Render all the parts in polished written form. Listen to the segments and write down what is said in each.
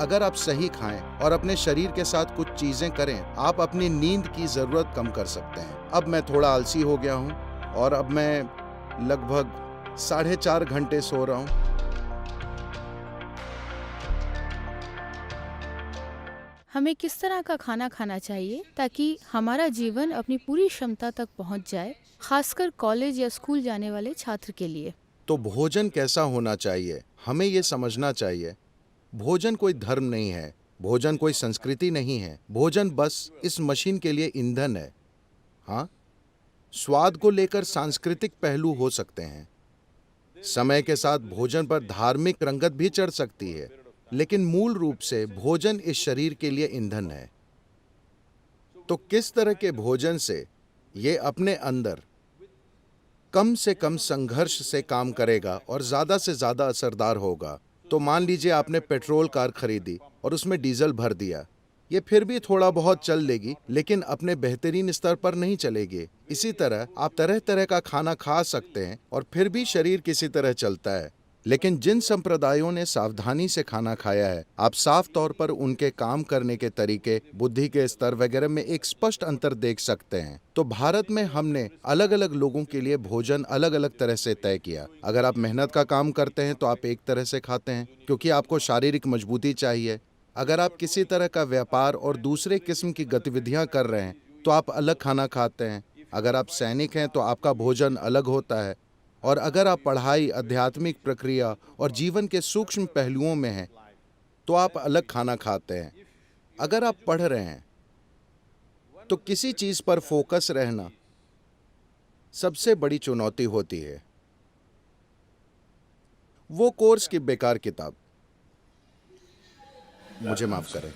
अगर आप सही खाएं और अपने शरीर के साथ कुछ चीजें करें, आप अपनी नींद की जरूरत कम कर सकते हैं। अब मैं थोड़ा आलसी हो गया हूं और अब मैं लगभग 4.5 घंटे सो रहा हूं। हमें किस तरह का खाना खाना चाहिए ताकि हमारा जीवन अपनी पूरी क्षमता तक पहुंच जाए, खासकर कॉलेज या स्कूल जाने वाले छात्र के लिए? तो भोजन कैसा होना चाहिए, हमें ये समझना चाहिए। भोजन कोई धर्म नहीं है, भोजन कोई संस्कृति नहीं है, भोजन बस इस मशीन के लिए ईंधन है। हाँ, स्वाद को लेकर सांस्कृतिक पहलू हो सकते हैं। समय के साथ भोजन पर धार्मिक रंगत भी चढ़ सकती है, लेकिन मूल रूप से भोजन इस शरीर के लिए ईंधन है। तो किस तरह के भोजन से ये अपने अंदर कम से कम संघर्ष से काम करेगा और ज्यादा से ज्यादा असरदार होगा? तो मान लीजिए आपने पेट्रोल कार खरीदी और उसमें डीजल भर दिया। ये फिर भी थोड़ा बहुत चल लेगी, लेकिन अपने बेहतरीन स्तर पर नहीं चलेगी। इसी तरह आप तरह तरह का खाना खा सकते हैं और फिर भी शरीर किसी तरह चलता है। लेकिन जिन संप्रदायों ने सावधानी से खाना खाया है, आप साफ तौर पर उनके काम करने के तरीके, बुद्धि के स्तर वगैरह में एक स्पष्ट अंतर देख सकते हैं। तो भारत में हमने अलग अलग लोगों के लिए भोजन अलग अलग तरह से तय किया। अगर आप मेहनत का काम करते हैं तो आप एक तरह से खाते हैं, क्योंकि आपको शारीरिक मजबूती चाहिए। अगर आप किसी तरह का व्यापार और दूसरे किस्म की गतिविधियां कर रहे हैं तो आप अलग खाना खाते हैं। अगर आप सैनिक हैं तो आपका भोजन अलग होता है। और अगर आप पढ़ाई, आध्यात्मिक प्रक्रिया और जीवन के सूक्ष्म पहलुओं में हैं तो आप अलग खाना खाते हैं। अगर आप पढ़ रहे हैं तो किसी चीज पर फोकस रहना सबसे बड़ी चुनौती होती है। वो कोर्स की बेकार किताब, मुझे माफ करें,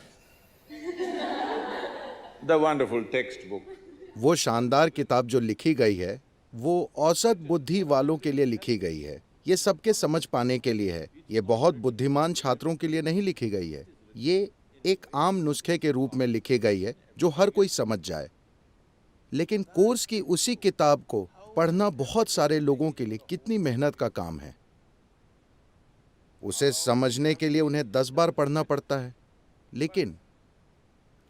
The wonderful textbook. वो शानदार किताब जो लिखी गई है वो औसत बुद्धि वालों के लिए लिखी गई है। ये सबके समझ पाने के लिए है। ये बहुत बुद्धिमान छात्रों के लिए नहीं लिखी गई है। ये एक आम नुस्खे के रूप में लिखी गई है जो हर कोई समझ जाए। लेकिन कोर्स की उसी किताब को पढ़ना बहुत सारे लोगों के लिए कितनी मेहनत का काम है। उसे समझने के लिए उन्हें 10 बार पढ़ना पड़ता है। लेकिन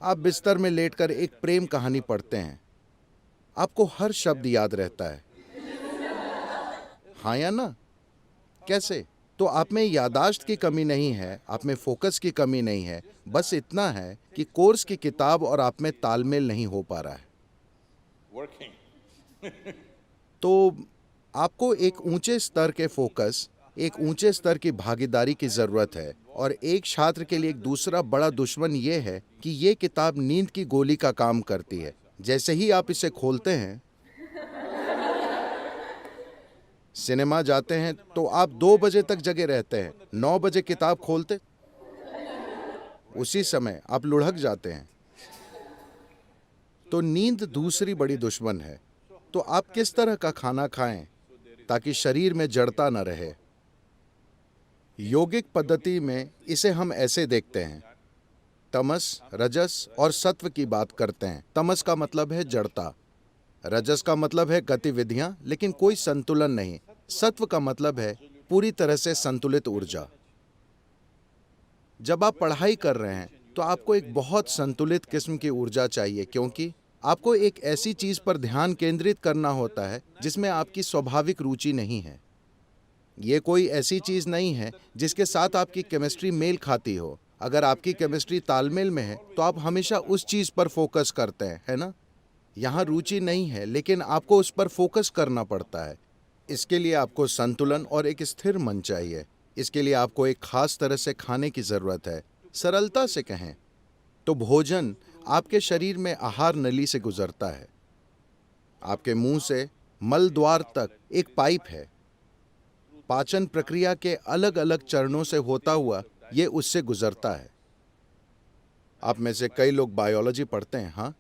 आप बिस्तर में लेटकर एक प्रेम कहानी पढ़ते हैं, आपको हर शब्द याद रहता है। हाँ या ना? कैसे? तो आप में यादाश्त की कमी नहीं है, आप में फोकस की कमी नहीं है। बस इतना है कि कोर्स की किताब और आप में तालमेल नहीं हो पा रहा है। Working. तो आपको एक ऊंचे स्तर के फोकस, एक ऊंचे स्तर की भागीदारी की जरूरत है। और एक छात्र के लिए एक दूसरा बड़ा दुश्मन ये है कि ये किताब नींद की गोली का काम करती है। जैसे ही आप इसे खोलते हैं, सिनेमा जाते हैं तो आप 2 बजे तक जगे रहते हैं। 9 बजे किताब खोलते, उसी समय आप लुढ़क जाते हैं। तो नींद दूसरी बड़ी दुश्मन है। तो आप किस तरह का खाना खाएं ताकि शरीर में जड़ता न रहे? योगिक पद्धति में इसे हम ऐसे देखते हैं। तमस, रजस और सत्व की बात करते हैं। तमस का मतलब है जड़ता, रजस का मतलब है गतिविधियां लेकिन कोई संतुलन नहीं, सत्व का मतलब है पूरी तरह से संतुलित ऊर्जा। जब आप पढ़ाई कर रहे हैं तो आपको एक बहुत संतुलित किस्म की ऊर्जा चाहिए, क्योंकि आपको एक ऐसी चीज पर ध्यान केंद्रित करना होता है जिसमें आपकी स्वाभाविक रुचि नहीं है। ये कोई ऐसी चीज नहीं है जिसके साथ आपकी केमिस्ट्री मेल खाती हो। अगर आपकी केमिस्ट्री तालमेल में है तो आप हमेशा उस चीज पर फोकस करते हैं, है ना? यहाँ रुचि नहीं है लेकिन आपको उस पर फोकस करना पड़ता है। इसके लिए आपको संतुलन और एक स्थिर मन चाहिए। इसके लिए आपको एक खास तरह से खाने की जरूरत है। सरलता से कहें तो भोजन आपके शरीर में आहार नली से गुजरता है। आपके मुंह से मल द्वार तक एक पाइप है। पाचन प्रक्रिया के अलग अलग चरणों से होता हुआ ये उससे गुजरता है। आप में से कई लोग बायोलॉजी पढ़ते हैं, हाँ?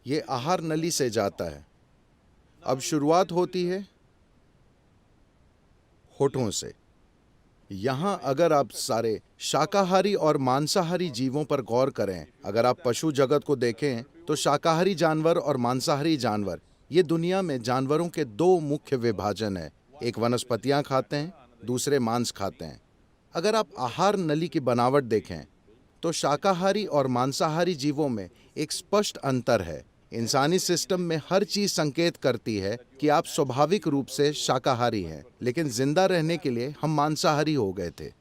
ये आहार नली से जाता है। अब शुरुआत होती है होठों से। यहां अगर आप सारे शाकाहारी और मांसाहारी जीवों पर गौर करें, अगर आप पशु जगत को देखें तो शाकाहारी जानवर और मांसाहारी जानवर, ये दुनिया में जानवरों के 2 मुख्य विभाजन है। एक वनस्पतियां खाते हैं, दूसरे मांस खाते हैं। अगर आप आहार नली की बनावट देखें तो शाकाहारी और मांसाहारी जीवों में एक स्पष्ट अंतर है। इंसानी सिस्टम में हर चीज संकेत करती है कि आप स्वाभाविक रूप से शाकाहारी हैं, लेकिन जिंदा रहने के लिए हम मांसाहारी हो गए थे।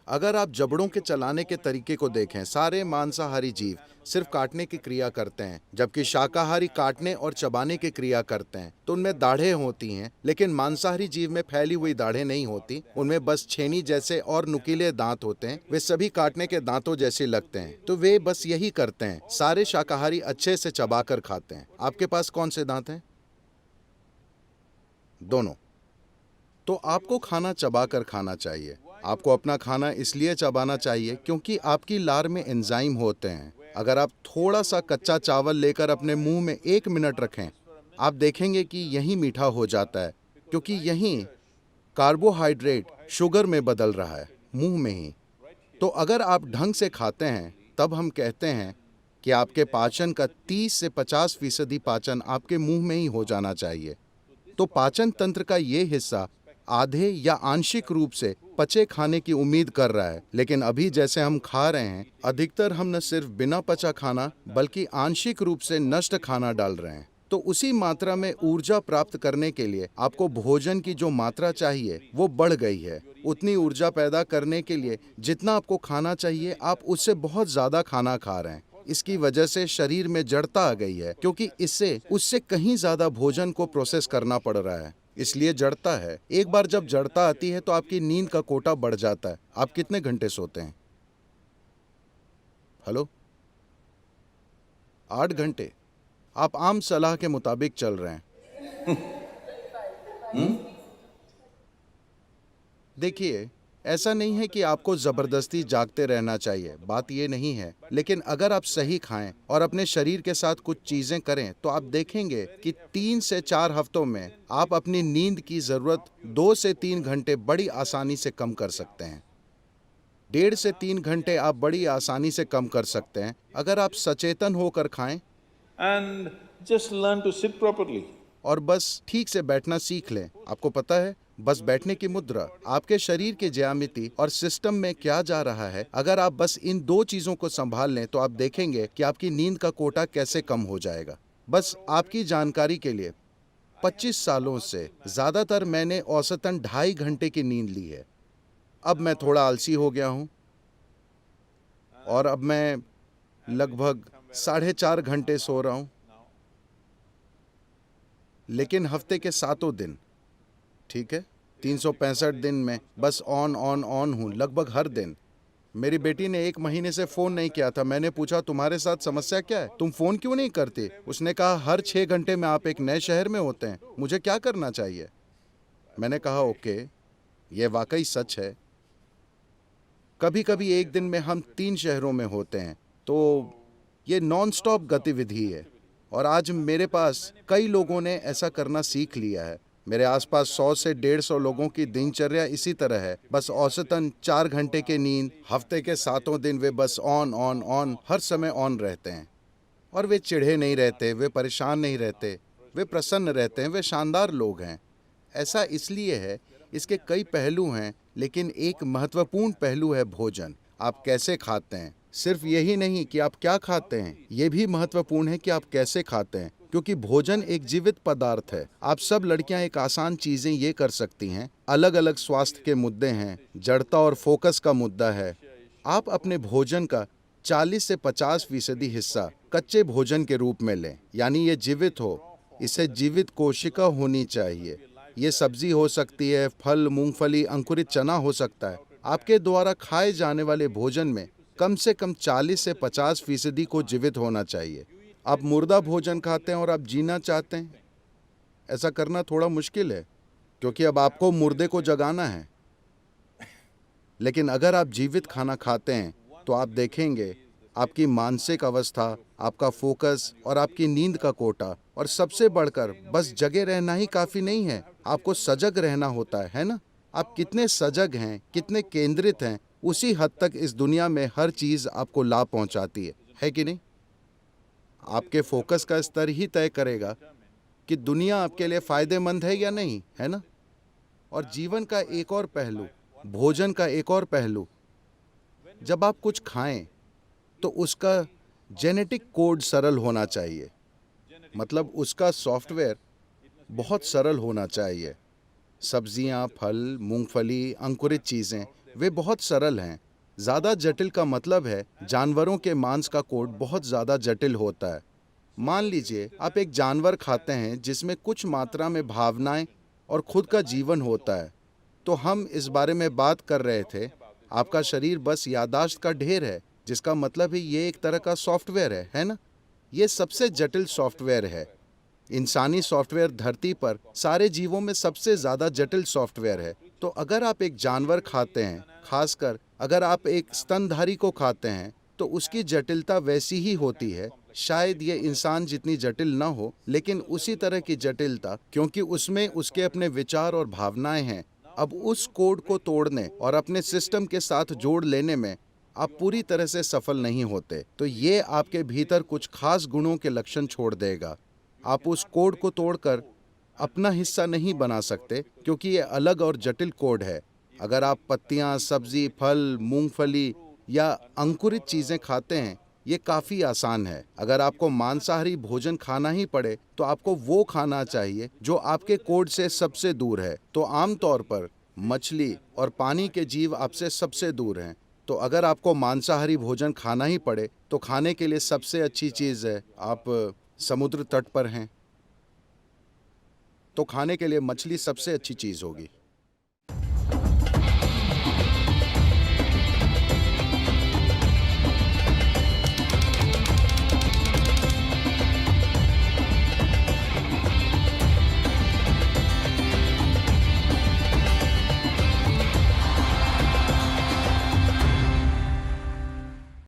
अगर आप जबड़ों के चलाने के तरीके को देखें, सारे मांसाहारी जीव सिर्फ काटने की क्रिया करते हैं, जबकि शाकाहारी काटने और चबाने की क्रिया करते हैं। तो उनमें दाढ़ें होती हैं, लेकिन मांसाहारी जीव में फैली हुई दाढ़ें नहीं होती। उनमें बस छेनी जैसे और नुकीले दांत होते हैं। वे सभी काटने के दांतों जैसे लगते हैं, तो वे बस यही करते हैं। सारे शाकाहारी अच्छे से चबाकर खाते हैं। आपके पास कौन से दांत हैं? दोनों। तो आपको खाना चबाकर खाना चाहिए। आपको अपना खाना इसलिए चबाना चाहिए क्योंकि आपकी लार में एंजाइम होते हैं। अगर आप थोड़ा सा कच्चा चावल लेकर अपने मुंह में 1 मिनट रखें, आप देखेंगे कि यही मीठा हो जाता है, क्योंकि यही कार्बोहाइड्रेट शुगर में बदल रहा है, मुंह में ही। तो अगर आप ढंग से खाते हैं, तब हम कहते हैं कि आपके पाचन का 30 से 50% पाचन आपके मुंह में ही हो जाना चाहिए। तो पाचन तंत्र का ये हिस्सा आधे या आंशिक रूप से पचे खाने की उम्मीद कर रहा है, लेकिन अभी जैसे हम खा रहे हैं, अधिकतर हम न सिर्फ बिना पचा खाना बल्कि आंशिक रूप से नष्ट खाना डाल रहे हैं। तो उसी मात्रा में ऊर्जा प्राप्त करने के लिए आपको भोजन की जो मात्रा चाहिए वो बढ़ गई है। उतनी ऊर्जा पैदा करने के लिए जितना आपको खाना चाहिए, आप उससे बहुत ज्यादा खाना खा रहे हैं। इसकी वजह से शरीर में जड़ता आ गई है, क्योंकि इससे उससे कहीं ज्यादा भोजन को प्रोसेस करना पड़ रहा है, इसलिए जड़ता है। एक बार जब जड़ता आती है तो आपकी नींद का कोटा बढ़ जाता है। आप कितने घंटे सोते हैं? हेलो? 8 घंटे। आप आम सलाह के मुताबिक चल रहे हैं। देखिए, ऐसा नहीं है कि आपको जबरदस्ती जागते रहना चाहिए, बात ये नहीं है। लेकिन अगर आप सही खाएं और अपने शरीर के साथ कुछ चीजें करें, तो आप देखेंगे कि 3 से 4 हफ्तों में आप अपनी नींद की जरूरत 2 से 3 घंटे बड़ी आसानी से कम कर सकते हैं। 1.5 से 3 घंटे आप बड़ी आसानी से कम कर सकते हैं, अगर आप सचेतन होकर खाएं and just learn to sit properly. और बस ठीक से बैठना सीख लें। आपको पता है, बस बैठने की मुद्रा आपके शरीर के ज्यामिति और सिस्टम में क्या जा रहा है, अगर आप बस इन 2 चीजों को संभाल लें, तो आप देखेंगे कि आपकी नींद का कोटा कैसे कम हो जाएगा। बस आपकी जानकारी के लिए, 25 सालों से ज्यादातर मैंने औसतन 2.5 घंटे की नींद ली है। अब मैं थोड़ा आलसी हो गया हूं और अब मैं लगभग 4.5 घंटे सो रहा हूं, लेकिन हफ्ते के 7 दिन, ठीक है, 365 दिन में बस ऑन ऑन ऑन हूं, लगभग हर दिन। मेरी बेटी ने 1 महीने से फोन नहीं किया था। मैंने पूछा, तुम्हारे साथ समस्या क्या है, तुम फोन क्यों नहीं करते? उसने कहा, हर 6 घंटे में आप एक नए शहर में होते हैं, मुझे क्या करना चाहिए? मैंने कहा, ओके, ये वाकई सच है। कभी कभी एक दिन में हम 3 शहरों में होते हैं, तो ये नॉन स्टॉप गतिविधि है। और आज मेरे पास कई लोगों ने ऐसा करना सीख लिया है। मेरे आसपास 100 से 150 लोगों की दिनचर्या इसी तरह है, बस औसतन 4 घंटे की नींद, हफ्ते के 7 दिन वे बस ऑन ऑन ऑन हर समय ऑन रहते हैं। और वे चिढ़े नहीं रहते, वे परेशान नहीं रहते, वे प्रसन्न रहते हैं, वे शानदार लोग हैं। ऐसा इसलिए है, इसके कई पहलू हैं, लेकिन एक महत्वपूर्ण पहलू है भोजन। आप कैसे खाते हैं। सिर्फ यही नहीं कि आप क्या खाते हैं, ये भी महत्वपूर्ण है कि आप कैसे खाते हैं, क्योंकि भोजन एक जीवित पदार्थ है। आप सब लड़कियां एक आसान चीजें ये कर सकती हैं। अलग अलग स्वास्थ्य के मुद्दे हैं, जड़ता और फोकस का मुद्दा है। आप अपने भोजन का 40 से 50% हिस्सा कच्चे भोजन के रूप में लें, यानी ये जीवित हो, इसे जीवित कोशिका होनी चाहिए। ये सब्जी हो सकती है, फल, मूंगफली, अंकुरित चना हो सकता है। आपके द्वारा खाए जाने वाले भोजन में कम से कम 40 से 50% को जीवित होना चाहिए। आप मुर्दा भोजन खाते हैं और आप जीना चाहते हैं, ऐसा करना थोड़ा मुश्किल है, क्योंकि अब आपको मुर्दे को जगाना है। लेकिन अगर आप जीवित खाना खाते हैं, तो आप देखेंगे आपकी मानसिक अवस्था, आपका फोकस और आपकी नींद का कोटा, और सबसे बढ़कर बस जगे रहना ही काफी नहीं है, आपको सजग रहना होता है ना? आप कितने सजग हैं, कितने केंद्रित हैं, उसी हद तक इस दुनिया में हर चीज आपको लाभ पहुंचाती है कि नहीं? आपके फोकस का स्तर ही तय करेगा कि दुनिया आपके लिए फायदेमंद है या नहीं, है ना? और जीवन का एक और पहलू, भोजन का एक और पहलू, जब आप कुछ खाएं तो उसका जेनेटिक कोड सरल होना चाहिए, मतलब उसका सॉफ्टवेयर बहुत सरल होना चाहिए। सब्जियां, फल, मूंगफली, अंकुरित चीज़ें वे बहुत सरल हैं। ज़्यादा जटिल का मतलब है जानवरों के मांस का कोड बहुत ज़्यादा जटिल होता है। मान लीजिए आप एक जानवर खाते हैं जिसमें कुछ मात्रा में भावनाएं और खुद का जीवन होता है। तो हम इस बारे में बात कर रहे थे, आपका शरीर बस याददाश्त का ढेर है, जिसका मतलब है ये एक तरह का सॉफ्टवेयर है ना? ये सबसे जटिल सॉफ्टवेयर है। इंसानी सॉफ्टवेयर धरती पर सारे जीवों में सबसे ज़्यादा जटिल सॉफ्टवेयर है। तो अगर आप एक जानवर खाते हैं, खासकर अगर आप एक स्तनधारी को खाते हैं, तो उसकी जटिलता वैसी ही होती है। शायद ये इंसान जितनी जटिल ना हो, लेकिन उसी तरह की जटिलता, क्योंकि उसमें उसके अपने विचार और भावनाएं हैं। अब उस कोड को तोड़ने और अपने सिस्टम के साथ जोड़ लेने में आप पूरी तरह से सफल नहीं होते। तो ये आपके भीतर कुछ खास गुणों के लक्षण छोड़ देगा। आप उस कोड को तोड़कर अपना हिस्सा नहीं बना सकते, क्योंकि ये अलग और जटिल कोड है। अगर आप पत्तियां, सब्जी, फल, मूंगफली या अंकुरित चीज़ें खाते हैं, ये काफ़ी आसान है। अगर आपको मांसाहारी भोजन खाना ही पड़े, तो आपको वो खाना चाहिए जो आपके कोड से सबसे दूर है। तो आमतौर पर मछली और पानी के जीव आपसे सबसे दूर हैं। तो अगर आपको मांसाहारी भोजन खाना ही पड़े, तो खाने के लिए सबसे अच्छी चीज़ है, आप समुद्र तट पर हैं, तो खाने के लिए मछली सबसे अच्छी चीज़ होगी।